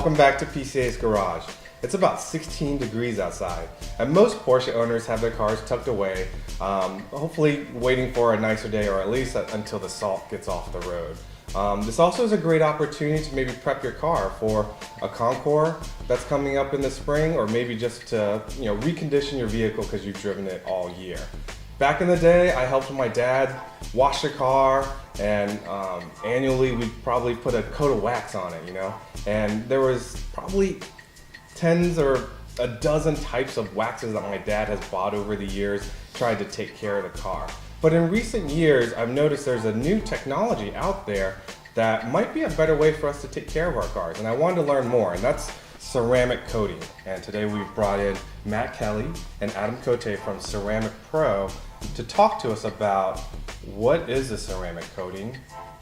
welcome back to PCA's Garage. It's about 16 degrees outside, and most Porsche owners have their cars tucked away, hopefully waiting for a nicer day, or at least until the salt gets off the road. This also is a great opportunity to maybe prep your car for a Concours that's coming up in the spring, or maybe just to recondition your vehicle because you've driven it all year. Back in the day, I helped my dad wash the car, and annually we'd probably put a coat of wax on it, and there was probably tens or a dozen types of waxes that my dad has bought over the years, trying to take care of the car. But in recent years, I've noticed there's a new technology out there that might be a better way for us to take care of our cars, and I wanted to learn more, and that's ceramic coating. And today we've brought in Matt Kelly and Adam Cote from Ceramic Pro to talk to us about what is a ceramic coating,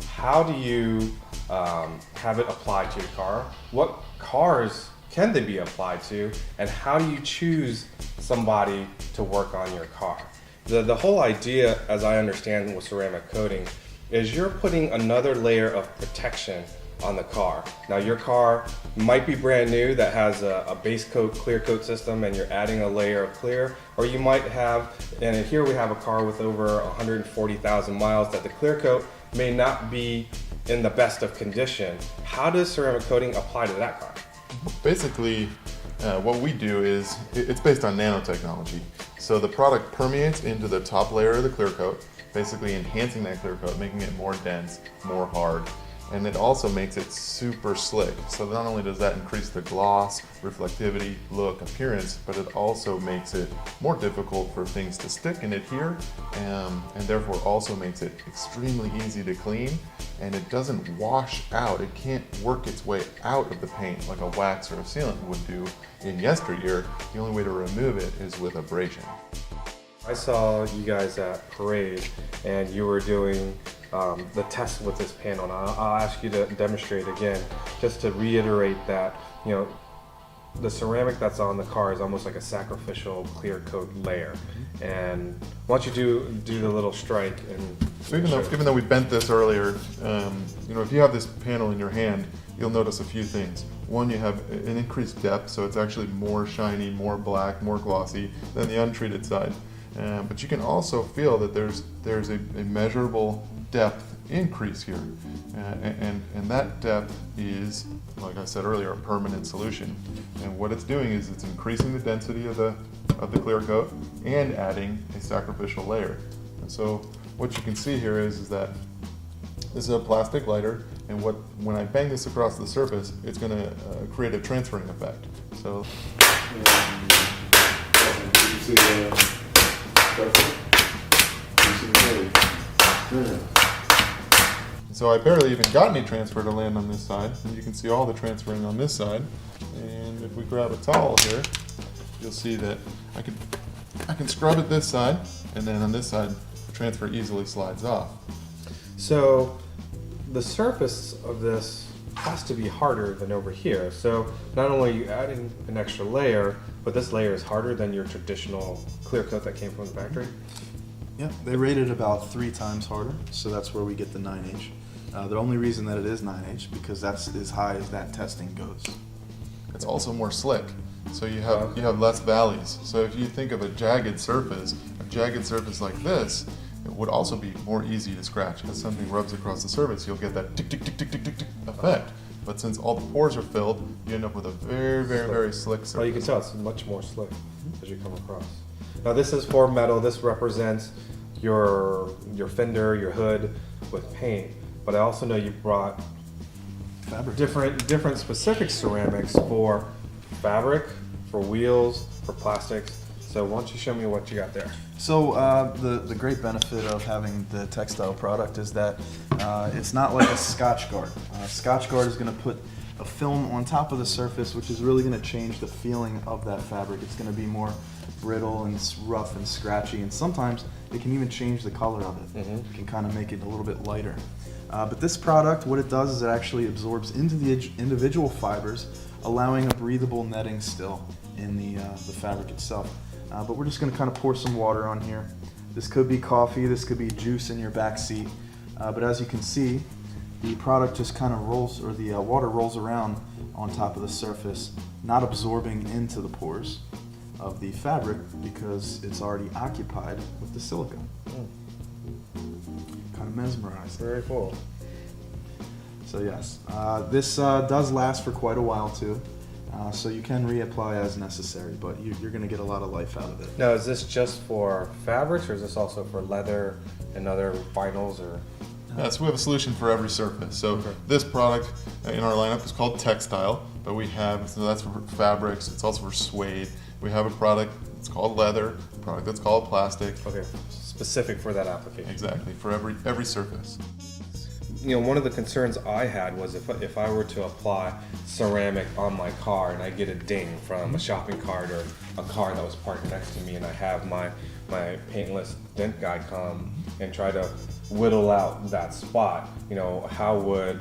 how do you have it applied to your car, what cars can they be applied to, and how do you choose somebody to work on your car. The whole idea, as I understand with ceramic coating, is you're putting another layer of protection on the car. Now your car might be brand new that has a base coat, clear coat system, and you're adding a layer of clear, or you might have, and here we have a car with over 140,000 miles that the clear coat may not be in the best of condition. How does ceramic coating apply to that car? Basically, what we do is, it's based on nanotechnology. So the product permeates into the top layer of the clear coat, basically enhancing that clear coat, making it more dense, more hard. And it also makes it super slick. So not only does that increase the gloss, reflectivity, look, appearance, but it also makes it more difficult for things to stick and adhere, and therefore also makes it extremely easy to clean. And it doesn't wash out. It can't work its way out of the paint like a wax or a sealant would do in yesteryear. The only way to remove it is with abrasion. I saw you guys at Parade, and you were doing the test with this panel, and I'll ask you to demonstrate again, just to reiterate that the ceramic that's on the car is almost like a sacrificial clear coat layer. And why don't you do the little strike? And so even though we bent this earlier, if you have this panel in your hand, you'll notice a few things. One, you have an increased depth, so it's actually more shiny, more black, more glossy than the untreated side. But you can also feel that there's a measurable depth increase here, and that depth is, like I said earlier, a permanent solution. And what it's doing is it's increasing the density of the clear coat and adding a sacrificial layer. And so what you can see here is that this is a plastic lighter, and when I bang this across the surface, it's going to create a transferring effect. So. So I barely even got any transfer to land on this side, and you can see all the transferring on this side. And if we grab a towel here, you'll see that I can scrub it this side, and then on this side, the transfer easily slides off. So the surface of this has to be harder than over here. So not only are you adding an extra layer, but this layer is harder than your traditional clear coat that came from the factory? Yeah, they rate it about 3 times harder, so that's where we get the 9H. The only reason that it is 9H, because that's as high as that testing goes. It's also more slick, so you have less valleys. So if you think of a jagged surface like this, it would also be more easy to scratch. As something rubs across the surface, you'll get that tick, tick, tick, tick, tick, tick, tick effect. But since all the pores are filled, you end up with a very, very, very slick surface. Well, you can tell it's much more slick as you come across. Now this is for metal. This represents your fender, your hood with paint. But I also know you brought Fabric. different specific ceramics for fabric, for wheels, for plastics. So why don't you show me what you got there? So the great benefit of having the textile product is that it's not like a Scotch Guard. Scotch Guard is going to put a film on top of the surface, which is really going to change the feeling of that fabric. It's going to be more brittle and rough and scratchy, and sometimes it can even change the color of it. It can kind of make it a little bit lighter. But this product, what it does is it actually absorbs into the individual fibers, allowing a breathable netting still in the fabric itself. But we're just going to kind of pour some water on here. This could be coffee, this could be juice in your back seat. But as you can see, the product just kind of rolls, or the water rolls around on top of the surface, not absorbing into the pores of the fabric because it's already occupied with the silica. Kind of mesmerized. Very cool. So yes, this does last for quite a while too. So you can reapply as necessary, but you're going to get a lot of life out of it. Now, is this just for fabrics, or is this also for leather and other vinyls, or? So we have a solution for every surface. So this product in our lineup is called Textile, but we have, so that's for fabrics, it's also for suede. We have a product that's called leather, a product that's called plastic. Okay, specific for that application. Exactly, for every surface. You know, one of the concerns I had was if I were to apply ceramic on my car and I get a ding from a shopping cart or a car that was parked next to me, and I have my paintless dent guy come and try to whittle out that spot, you know, how would,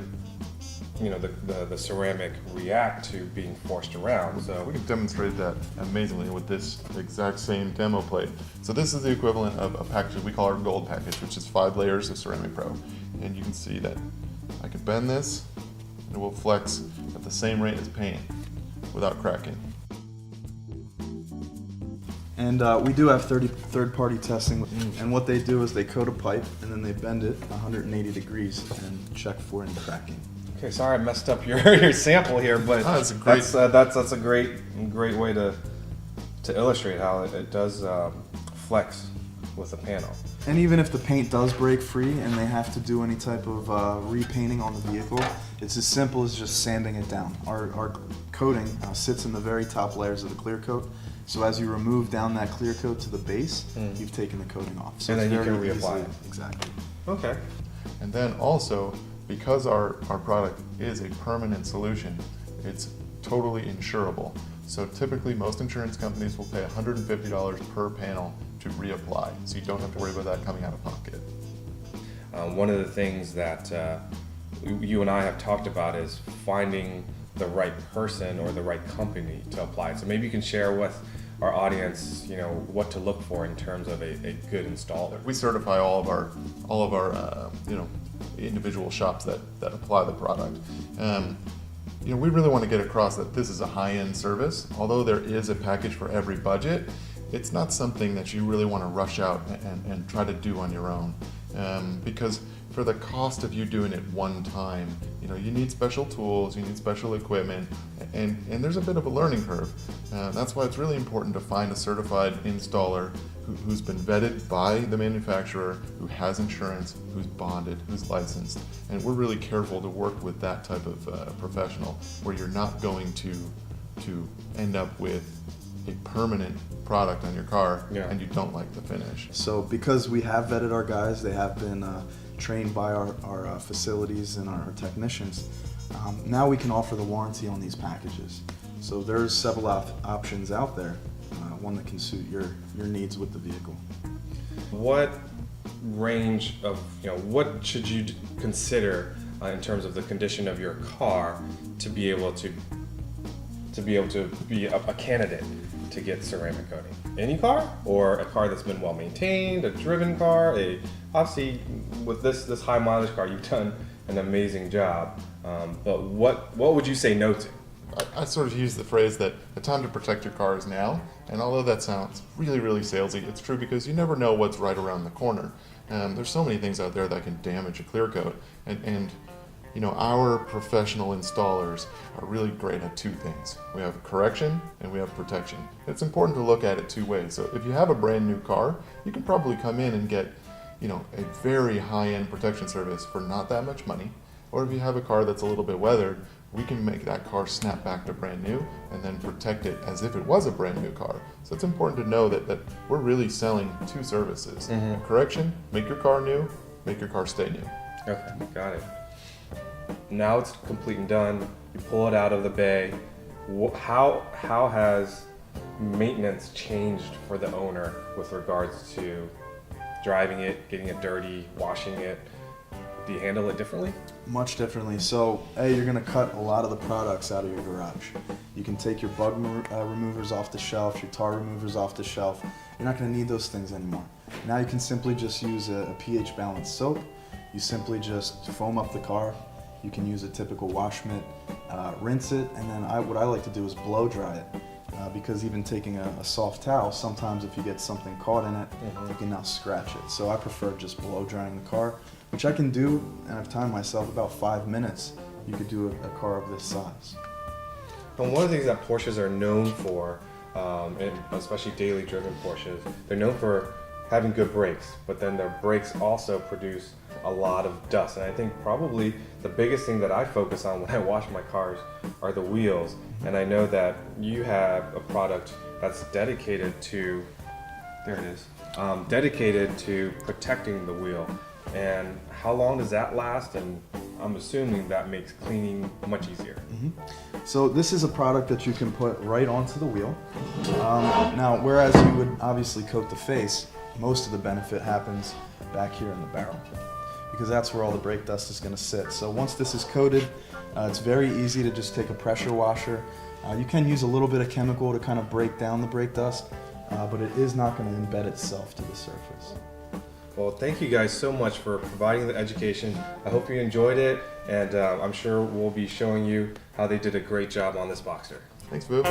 you know, the ceramic react to being forced around? So we can demonstrate that amazingly with this exact same demo plate. So this is the equivalent of a package we call our gold package, which is 5 layers of Ceramic Pro. And you can see that I could bend this and it will flex at the same rate as paint without cracking. And we do have third-party testing, and what they do is they coat a pipe and then they bend it 180 degrees and check for any cracking. okay, sorry I messed up your sample here, but That's a great- that's a great way to illustrate how it does flex with the panel. And even if the paint does break free and they have to do any type of repainting on the vehicle, it's as simple as just sanding it down. Our coating sits in the very top layers of the clear coat, so as you remove down that clear coat to the base, you've taken the coating off. So And it's then you can very reapply easy- it. Exactly. Okay. And then also, because our product is a permanent solution, it's totally insurable. So typically most insurance companies will pay $150 per panel to reapply, so you don't have to worry about that coming out of pocket. One of the things that you and I have talked about is finding the right person or the right company to apply. So maybe you can share with our audience, you know, what to look for in terms of a good installer. We certify all of our individual shops that apply the product. We really want to get across that this is a high-end service. Although there is a package for every budget, it's not something that you really want to rush out and try to do on your own. Because for the cost of you doing it one time, you need special tools, you need special equipment, and there's a bit of a learning curve. That's why it's really important to find a certified installer who's been vetted by the manufacturer, who has insurance, who's bonded, who's licensed. And we're really careful to work with that type of professional, where you're not going to end up with a permanent product on your car and you don't like the finish. So because we have vetted our guys, they have been trained by our facilities and our technicians, now we can offer the warranty on these packages. So there's several options out there, one that can suit your needs with the vehicle. What range of, what should you consider in terms of the condition of your car to be able to be a candidate to get ceramic coating? Any car, or a car that's been well maintained, a driven car? Obviously, with this high mileage car, you've done an amazing job. But what would you say no to? I sort of use the phrase that the time to protect your car is now, and although that sounds really, really salesy, it's true, because you never know what's right around the corner. There's so many things out there that can damage a clear coat, and our professional installers are really great at two things. We have correction and we have protection. It's important to look at it two ways. So if you have a brand new car, you can probably come in and get a very high-end protection service for not that much money. Or if you have a car that's a little bit weathered, we can make that car snap back to brand new and then protect it as if it was a brand new car. So it's important to know that we're really selling two services. Correction, make your car new, make your car stay new. Okay, got it. Now it's complete and done. You pull it out of the bay. How has maintenance changed for the owner with regards to driving it, getting it dirty, washing it? Do you handle it differently? Much differently. So, you're going to cut a lot of the products out of your garage. You can take your bug removers off the shelf, your tar removers off the shelf. You're not going to need those things anymore. Now you can simply just use a pH balanced soap. You simply just foam up the car, You can use a typical wash mitt, rinse it, and then what I like to do is blow dry it. Because even taking a soft towel, sometimes if you get something caught in it, you can now scratch it. So I prefer just blow drying the car, which I can do, and I've timed myself about 5 minutes. You could do a car of this size. And one of the things that Porsches are known for, and especially daily driven Porsches, they're known for having good brakes, but then their brakes also produce a lot of dust. And I think probably the biggest thing that I focus on when I wash my cars are the wheels. And I know that you have a product that's dedicated to, there it is, dedicated to protecting the wheel. And how long does that last? And I'm assuming that makes cleaning much easier. So this is a product that you can put right onto the wheel. Now, whereas you would obviously coat the face, most of the benefit happens back here in the barrel, because that's where all the brake dust is going to sit. So once this is coated, it's very easy to just take a pressure washer. You can use a little bit of chemical to kind of break down the brake dust, but it is not going to embed itself to the surface. Well, thank you guys so much for providing the education. I hope you enjoyed it, and I'm sure we'll be showing you how they did a great job on this Boxster. Thanks, Vu.